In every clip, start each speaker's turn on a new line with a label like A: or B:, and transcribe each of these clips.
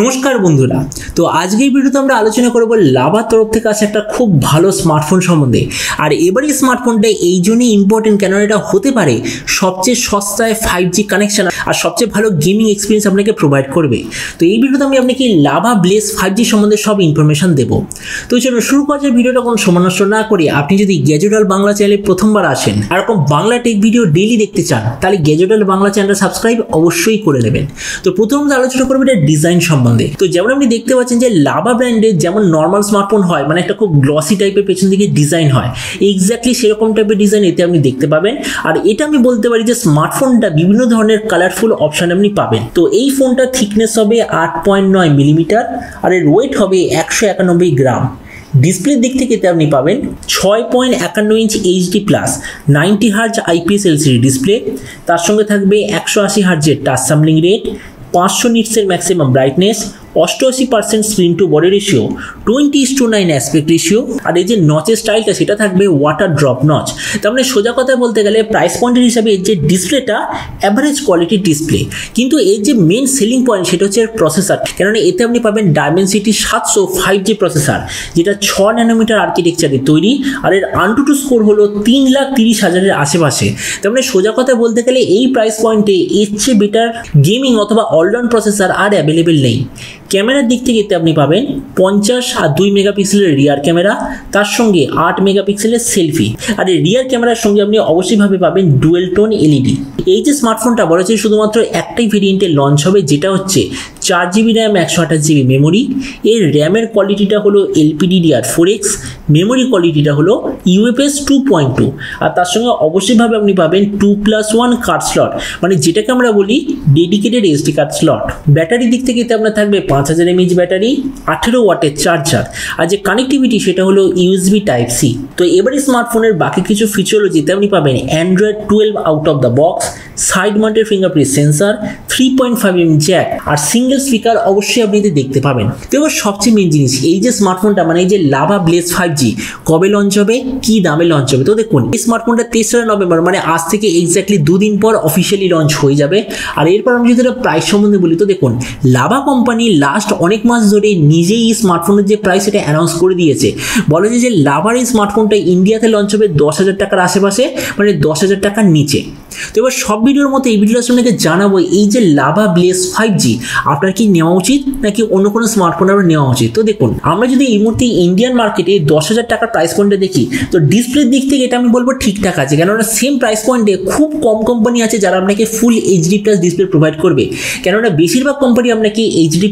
A: नमस्कार बंधुरा तो आज के भिडियोते आमरा आलोचना करब लाभा तरफ थेके आसा एकटा खूब भालो स्मार्टफोन सम्बन्धे और एबारे स्मार्टफोनटा एई जोन्नोई इम्पोर्टेंट केन एटा होते पारे सबचेये सस्ताय 5G कानेक्शन और सबचेये भालो गेमिंग एक्सपिरियेंस आपनाके प्रोवाइड करबे। तो एई भिडियोते आमि आपनाके लाभा ब्लेज 5G सम्बन्धे सब इनफरमेशन देब। तो चलो शुरू करा जाक भिडियोटा कोनो समय नष्ट ना करे आपनि जोदि गैजेट वर्ल्ड बांगला चैनेले प्रथमबार आसेन और एरकम बांगला टेक भिडियो डेली देखते चान ताहले गैजेट वर्ल्ड बांगला चैनेलटा सबस्क्राइब अवश्यई करे नेबेन। तो प्रथम आलोचना करब एटा डिजाइन सम्बन्धे। तो যেমন আপনি দেখতে পাচ্ছেন যে লাভা ব্র্যান্ডের যেমন নরমাল স্মার্টফোন হয় মানে একটা খুব গ্লসি টাইপের পেছন দিকে ডিজাইন হয় এক্স্যাক্টলি সেরকম টাইপের ডিজাইন এতে আপনি দেখতে পাবেন। আর এটা আমি বলতে পারি যে স্মার্টফোনটা বিভিন্ন ধরনের কালারফুল অপশন আপনি পাবেন। তো এই ফোনটা থিকনেস হবে 8.9 মিলিমিটার আর এর ওয়েট হবে 191 গ্রাম। ডিসপ্লের দিক থেকে এতে আপনি পাবেন 6.51 inch HD plus 90 hertz IPS LCD display, তার সঙ্গে থাকবে 180 হার্জের টাচ স্যাম্পলিং রেট, 500 নিটসের maximum brightness, 88% screen to body ratio, 20:9 aspect ratio আর এই যে নচের স্টাইলটা সেটা থাকবে ওয়াটার ড্রপ নচ। তার মানে সোজা কথা বলতে গেলে প্রাইস পয়েন্টের হিসাবে এর যে ডিসপ্লেটা অ্যাভারেজ কোয়ালিটির ডিসপ্লে, কিন্তু এর যে মেন সেলিং পয়েন্ট সেটা হচ্ছে এর প্রসেসর। কেননা এতে আপনি পাবেন ডায়মেনসিটি 700 5G প্রসেসর যেটা 6 ন্যানোমিটার আর্কিটেকচারে তৈরি আর এর আনটুটু স্কোর হলো 3,30,000 এর আশেপাশে। তার মানে সোজা কথা বলতে গেলে এই প্রাইস পয়েন্টে এর চেয়ে বেটার গেমিং অথবা অলরাউন্ড প্রসেসর আর অ্যাভেলেবেল নেই। ক্যামেরার দিক থেকে এতে আপনি পাবেন 50 আর 2 মেগাপিক্সেলের রিয়ার ক্যামেরা, তার সঙ্গে 8 মেগাপিক্সেলের সেলফি আর এই রিয়ার ক্যামেরার সঙ্গে আপনি অবশ্যই ভাবে পাবেন ডুয়েল টোন এলইডি। এই যে স্মার্টফোনটা বলা হচ্ছে শুধুমাত্র একটাই ভেরিয়েন্টে লঞ্চ হবে যেটা হচ্ছে 4GB র্যাম 128GB মেমোরি। এর র্যামের কোয়ালিটিটা হলো LPDDR4X, মেমোরি কোয়ালিটিটা হলো UFS 2.2 আর তার সঙ্গে অবশ্যই ভাবে আপনি পাবেন 2+1 কার্ড স্লট মানে যেটাকে আমরা বলি dedicated SD card slot. Battery দিক থেকে এতে আপনার থাকবে 5000 mAh ব্যাটারি, 18 ওয়াটের চার্জার আর যে কানেক্টিভিটি সেটা হলো USB Type-C। তো এবারে স্মার্টফোনের বাকি কিছু ফিচার হলো যেতে আপনি পাবেন Android 12 out of the box, side mounted fingerprint sensor, 3.5mm jack আর সিঙ্গেল স্পিকার অবশ্যই আপনি এতে দেখতে পাবেন। তো এবার সবচেয়ে মেন জিনিস এই যে স্মার্টফোনটা মানে এই যে লাভা ব্লেজ 5G কবে লঞ্চ হবে, কি দামে লঞ্চ হবে। তো দেখুন এই স্মার্টফোনটা 23 নভেম্বর মানে আজ থেকে এক্স্যাক্টলি 2 দিন পর অফিসিয়ালি লঞ্চ হয়ে যাবে। আর এরপর আমি যদি প্রাইস সম্বন্ধে বলি তো দেখুন লাভা কোম্পানি লাস্ট অনেক মাস ধরে নিজেই এই স্মার্টফোনের যে প্রাইস এটা অ্যানাউন্স করে দিয়েছে। বলে যে লাভার এই স্মার্টফোনটা ইন্ডিয়াতে লঞ্চ হবে 10,000 টাকার আশেপাশে মানে 10,000 টাকার নিচে। তো এবার সব ভিডিওর মতো এই ভিডিওটা আপনাকে জানাবো এই যে লাভা ব্লেজ 5G আপনার কি নেওয়া উচিত নাকি অন্য কোনো স্মার্টফোন আপনার নেওয়া উচিত। তো দেখুন আমরা যদি এই মুহূর্তে ইন্ডিয়ান মার্কেটে 10,000 টাকার প্রাইস পয়েন্টে দেখি তো ডিসপ্লের দিক থেকে এটা আমি বলবো ঠিকঠাক আছে, কেননা সেম প্রাইস পয়েন্টে খুব কম কোম্পানি আছে যারা আপনাকে ফুল HD+ ডিসপ্লে প্রোভাইড করবে। কেননা বেশিরভাগ কোম্পানি আপনাকে HD+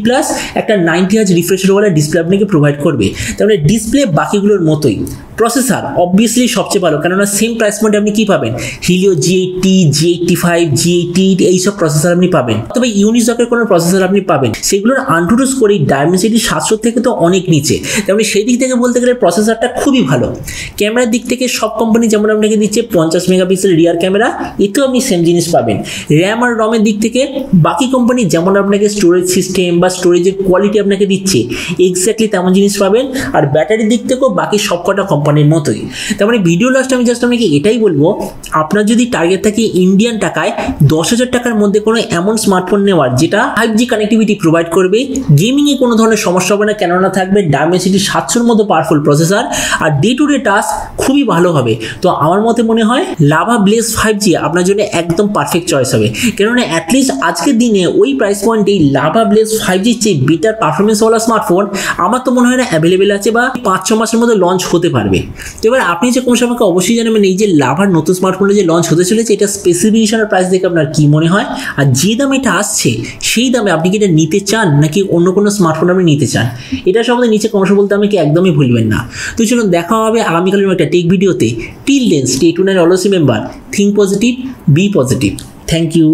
A: একটা 90 হার্জ রিফ্রেশওয়ালা ডিসপ্লে আপনাকে প্রোভাইড করবে। তার মানে ডিসপ্লে বাকিগুলোর মতোই। প্রসেসর অবভিয়াসলি সবচেয়ে ভালো, কেননা সেম প্রাইস পয়েন্টে আপনি কি পাবেন হিলিও G80, G85, G88 এইসব প্রসেসর আপনি পাবেন। তবে ইউনিসকের কোনো প্রসেসর আপনি পাবেন সেগুলোর আনটুটু স্কোর এই ডায়মেনসিটি 700 থেকে তো অনেক নিচে। তেমনি সেই দিক থেকে বলতে গেলে প্রসেসরটা খুবই ভালো। ক্যামেরার দিক থেকে সব কোম্পানি যেমন আপনাকে দিচ্ছে 50 মেগাপিক্সেল রিয়ার ক্যামেরা, এতেও আপনি সেম জিনিস পাবেন। র্যাম আর রমের দিক থেকে বাকি কোম্পানি যেমন আপনাকে স্টোরেজ সিস্টেম বা স্টোরেজের কোয়ালিটি আপনাকে দিচ্ছে এক্স্যাক্টলি তেমন জিনিস পাবেন। আর ব্যাটারির দিক থেকেও বাকি সবকটা কোম্পানির মতোই। তার মানে ভিডিও লাস্টে আমি জাস্ট আপনাকে এটাই বলবো আপনার যদি টার্গেট থাকে ইন্ডিয়ান টাকায় 10,000 টাকার মধ্যে কোনো এমন স্মার্টফোন নেওয়ার যেটা 5G কানেক্টিভিটি প্রোভাইড করবে, গেমিংয়ে কোনো ধরনের সমস্যা হবে না কেননা থাকবে ডায়মেনসিটি 700-র মতো powerful processor R day to day task খুবই ভালো হবে। তো আমার মতে মনে হয় লাভা ব্লেজ 5G আপনার জন্য একদম পারফেক্ট চয়েস হবে। কেননা অ্যাটলিস্ট আজকের দিনে ওই প্রাইস পয়েন্টেই লাভা ব্লেজ 5Gর চেয়ে বেটার পারফরমেন্সওয়ালা স্মার্টফোন আমার তো মনে হয় না অ্যাভেলেবেল আছে বা 5-6 মাসের মধ্যে লঞ্চ হতে পারবে। তো এবার আপনি যে কোন সময় অবশ্যই জানাবেন এই যে লাভার নতুন স্মার্টফোনে যে লঞ্চ হতে চলেছে এটা স্পেসিফিকেশন আর প্রাইস দেখে আপনার কি মনে হয়, আর যে দামে এটা আসছে সেই দামে আপনি কি এটা নিতে চান নাকি অন্য কোনো স্মার্টফোন আপনি নিতে চান, এটা সম্বন্ধে নিচে কমেন্টে বলতে আমাকে একদমই ভুলবেন না। তো চলুন দেখা হবে আগামীকালের একটা টেক ভিডিওতে। Till then stay tuned and always remember think positive, be positive. Thank you.